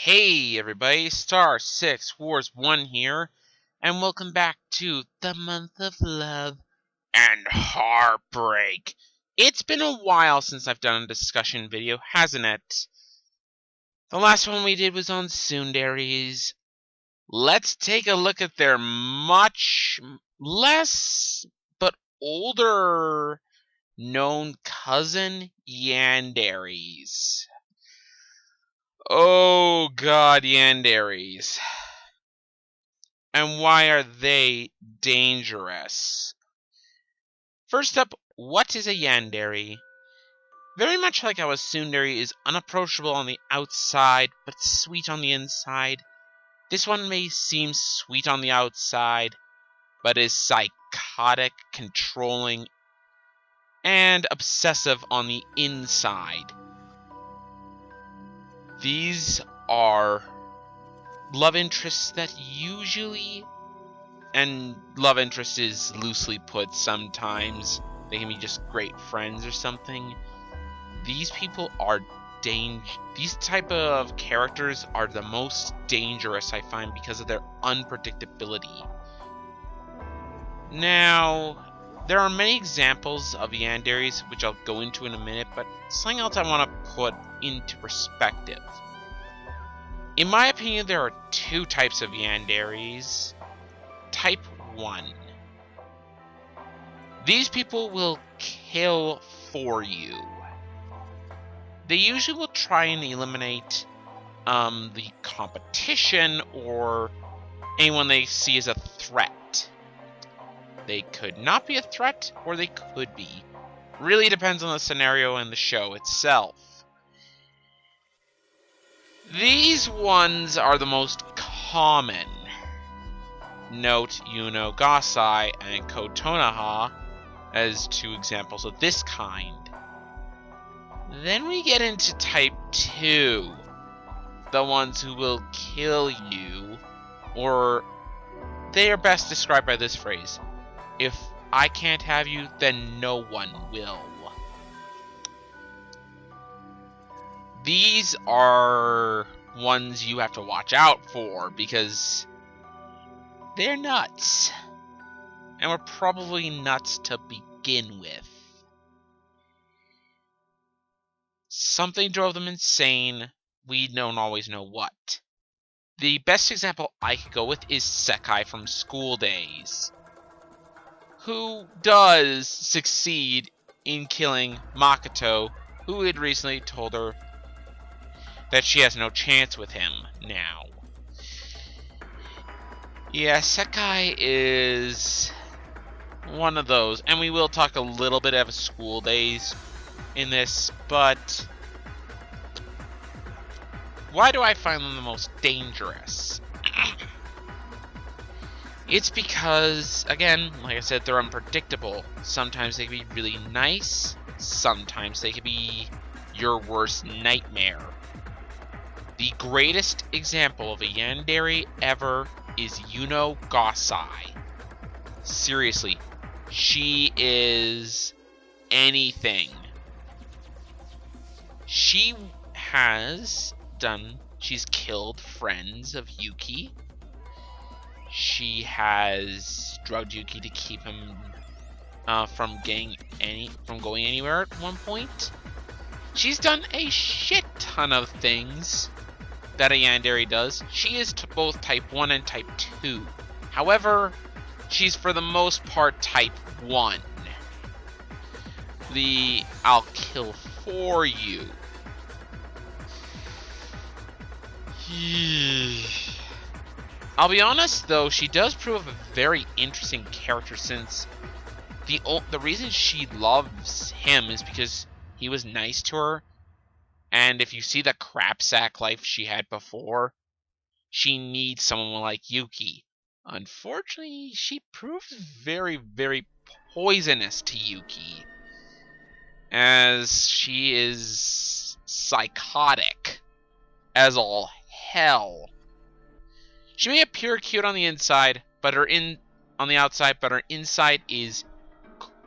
Hey everybody, Star 6 Wars 1 here, and welcome back to the month of love and heartbreak. It's been a while since I've done a discussion video, hasn't it? The last one we did was on Tsunderes. Let's take a look at their much less but older known cousin, Yanderes. Oh god, Yanderes. And why are they dangerous? First up, what is a Yandere? Very much like how a tsundere is unapproachable on the outside, but sweet on the inside, this one may seem sweet on the outside, but is psychotic, controlling, and obsessive on the inside. These are love interests that usually, and love interest is loosely put sometimes, they can be just great friends or something. These people are these type of characters are the most dangerous, I find, because of their unpredictability. Now, there are many examples of yanderes, which I'll go into in a minute, but something else I want to put into perspective. In my opinion, there are two types of yanderes. Type 1. These people will kill for you. They usually will try and eliminate the competition or anyone they see as a threat. They could not be a threat, or they could be. Really depends on the scenario and the show itself. These ones are the most common. Note Yuno Gasai and Kotonaha as two examples of this kind. Then we get into type 2, the ones who will kill you, or they are best described by this phrase: if I can't have you, then no one will. These are ones you have to watch out for because they're nuts, and we're probably nuts to begin with. Something drove them insane. We don't always know what. The best example I could go with is Sekai from School Days, who does succeed in killing Makoto, who had recently told her that she has no chance with him now. Yeah, Sekai is one of those, and we will talk a little bit of School Days in this, but why do I find them the most dangerous? It's because, again, like I said, they're unpredictable. Sometimes they can be really nice, sometimes they can be your worst nightmare. The greatest example of a yandere ever is Yuno Gasai. Seriously, she is anything. She's killed friends of Yuki. She has drugged Yuki to keep him from going anywhere at one point. She's done a shit ton of things that a yandere does. She is both type 1 and type 2. However, she's for the most part type 1. The I'll kill for you. I'll be honest though, she does prove a very interesting character, since the reason she loves him is because he was nice to her, and if you see the crapsack life she had before, she needs someone like Yuki. Unfortunately, she proves very, very poisonous to Yuki, as she is psychotic as all hell. She may appear cute on the inside, but on the outside, but her inside is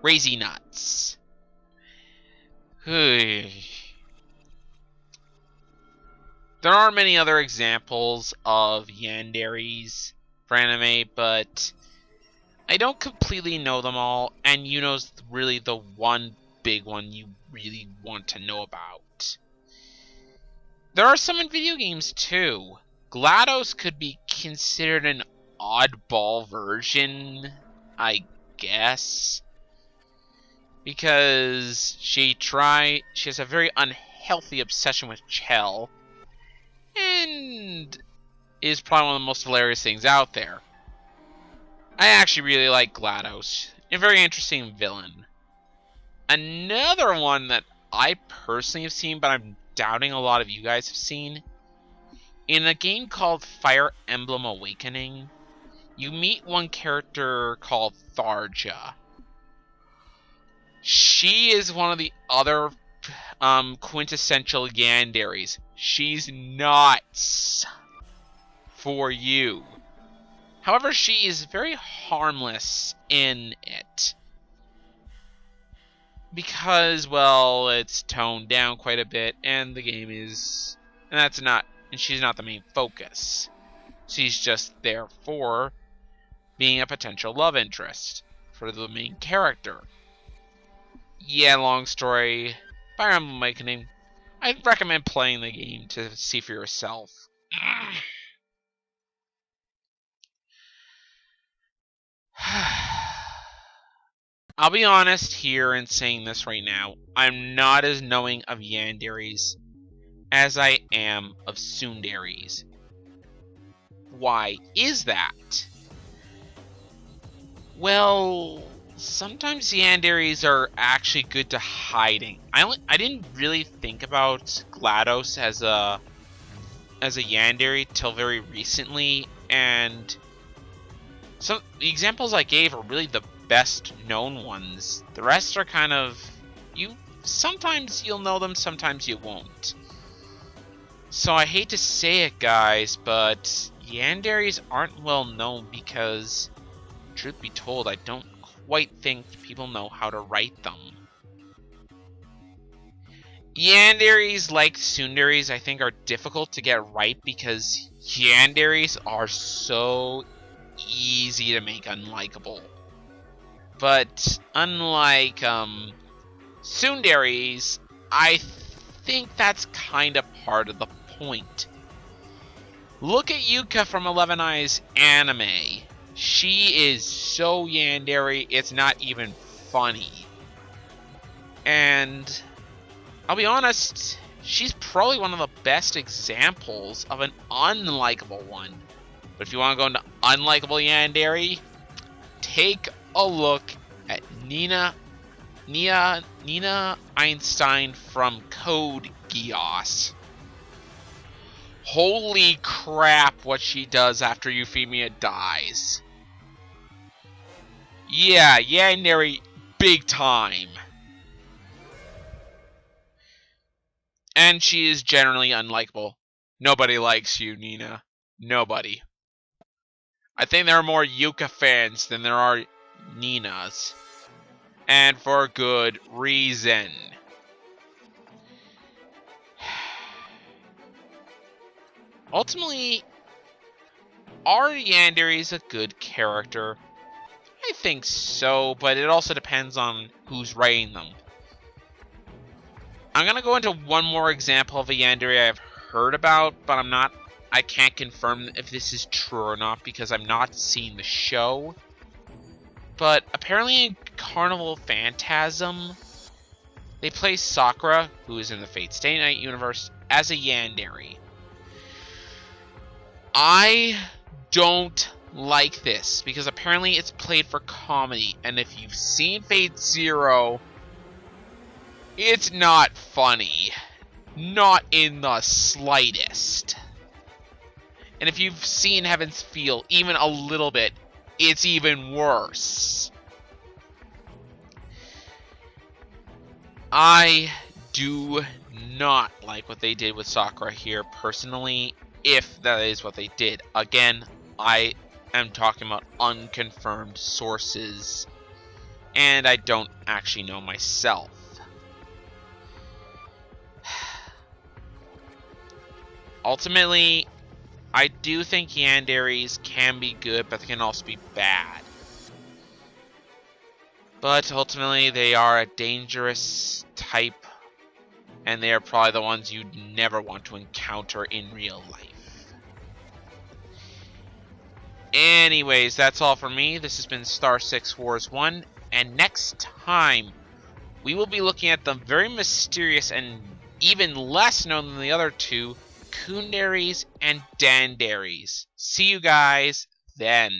crazy nuts. There's There are many other examples of yanderis for anime, but I don't completely know them all, and Yuno's really the one big one you really want to know about. There are some in video games too. GLaDOS could be considered an oddball version, I guess, because she has a very unhealthy obsession with Chell, and is probably one of the most hilarious things out there. I actually really like GLaDOS, a very interesting villain. Another one that I personally have seen, but I'm doubting a lot of you guys have seen, in a game called Fire Emblem Awakening, you meet one character called Tharja. She is one of the other quintessential yanderis. She's nuts for you. However, she is very harmless in it. Because, well, it's toned down quite a bit, and the game is... And she's not the main focus. She's just there for being a potential love interest for the main character. Yeah, long story. Fire Emblem Awakening. I'd recommend playing the game to see for yourself. I'll be honest here in saying this right now. I'm not as knowing of yanderis as I am of tsunderis. Why is that? Well, sometimes yanderis are actually good to hiding. I didn't really think about GLaDOS as a yandere till very recently, and the examples I gave are really the best known ones. The rest are kind of sometimes you'll know them, sometimes you won't. So I hate to say it, guys, but yanderis aren't well known because, truth be told, I don't quite think people know how to write them. Yanderis, like tsunderis, I think are difficult to get right because yanderis are so easy to make unlikable. But unlike tsunderis, I think that's kind of part of the point. Look at Yuka from 11 Eyes anime. She is so yandere, it's not even funny. And I'll be honest, she's probably one of the best examples of an unlikable one. But if you want to go into unlikable yandere, take a look at Nina Einstein from Code Geass. Holy crap, what she does after Euphemia dies. Yeah, yandere big time. And she is generally unlikable. Nobody likes you, Nina. Nobody. I think there are more Yuka fans than there are Ninas. And for good reason. Ultimately, are yanderis a good character? I think so, but it also depends on who's writing them. I'm gonna go into one more example of a yandere I've heard about, but I can't confirm if this is true or not because I'm not seeing the show. But apparently in Carnival Phantasm, they play Sakura, who is in the Fate Stay Night universe, as a yandere. I don't like this because apparently it's played for comedy, and if you've seen Fate Zero, it's not funny. Not in the slightest. And if you've seen Heaven's Feel even a little bit, it's even worse. I do not like what they did with Sakura here personally, if that is what they did. Again, I am talking about unconfirmed sources, and I don't actually know myself. Ultimately, I do think Yanderes can be good, but they can also be bad. But ultimately, they are a dangerous type, and they are probably the ones you'd never want to encounter in real life. Anyways, that's all for me. This has been Star 6 Wars 1, and next time, we will be looking at the very mysterious and even less known than the other two, Kundaries and Dandaries. See you guys then.